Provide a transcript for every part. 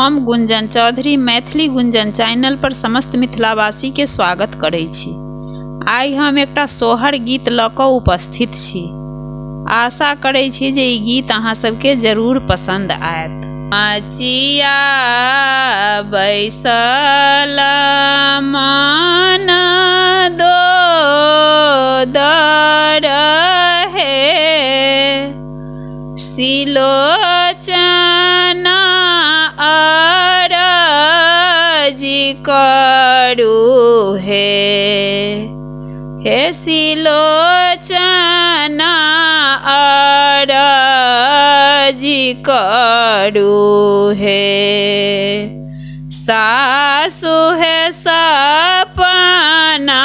हम गुंजन चौधरी मैथिली गुंजन चैनल पर समस्त मिथिलावासी के स्वागत करै छी। आइ हम एकटा सोहर गीत लऽ कऽ उपस्थित छी। आशा करै छी जे ई गीत अहाँ सबके जरूर पसंद आयत। मचिया बैसल मन दो रहे सिलोचना अरजी करू हे सिलोचना अरजी करू हे। सासु है सपना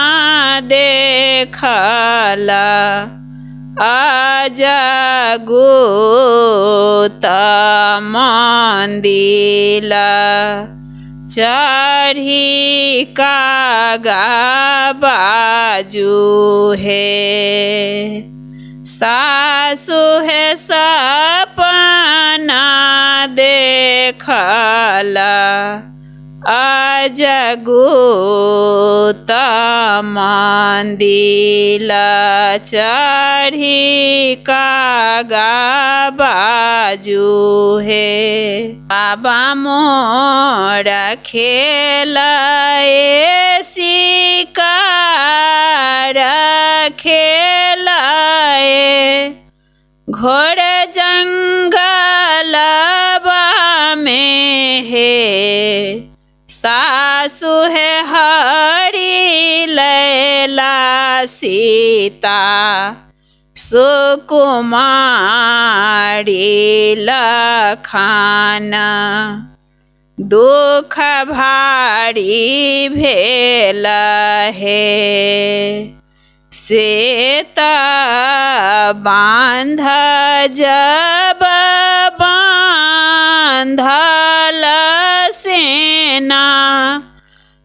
देखला अजगुत मंदिला चढ़ी कागा बाजू है। सासु है सपना देखला अजगुत मंदिला चढ़ी कागा बाजू है। बाबा मोरा खेलाए शिकार खेलाए घोर जंगलवा में है। सासु है हरि लैला सीता सुकुमारी लखान दुख भारी भेल है। सेत बांध जब बांधल सेना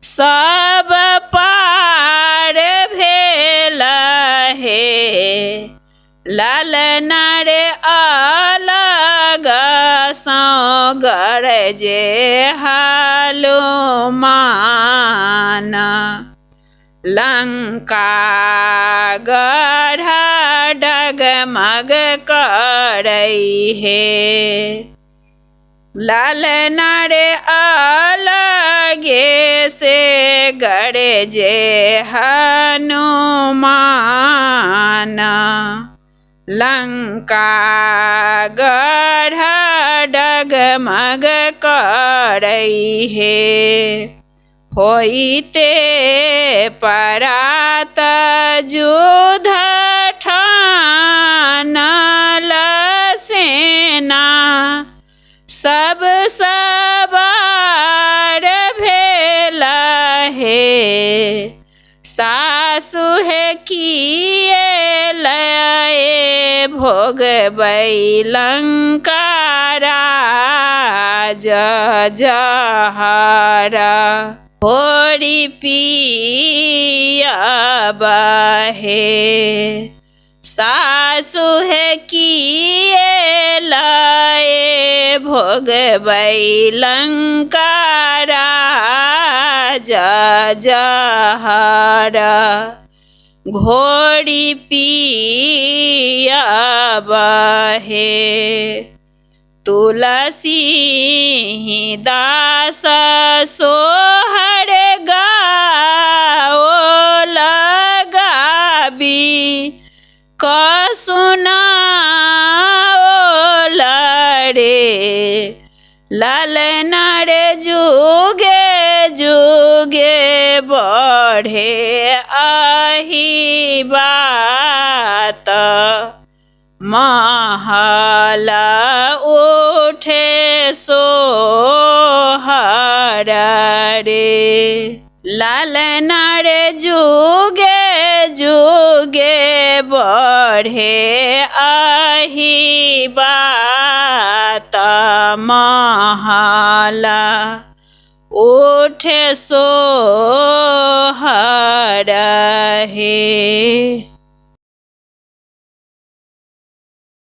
सब पार भेल है। लालना रे अलग सौ गरजे हनुमान लंका गढ़ डगमग करई है। लालना रे अलगे से गरजे हनुमान लंका गढ़ डगमग करई है। होइते परात युद्ध ठानल सेना सब सवार भेल है। सासु है किए लए भोगबै लंका राज जहरा होरी पियब है। सासु है किए लए भोगबै लंका राज जहरा घोरी पियब है। तुलसी दास सोहर गाओ लगाबी कसुनाओ लरे। लालना रे जुगे जुगे बढ़े आही बात महला उठे सोहर रे। लालना रे जुगे जुगे बढ़े आही बात महला उठे सोहर है।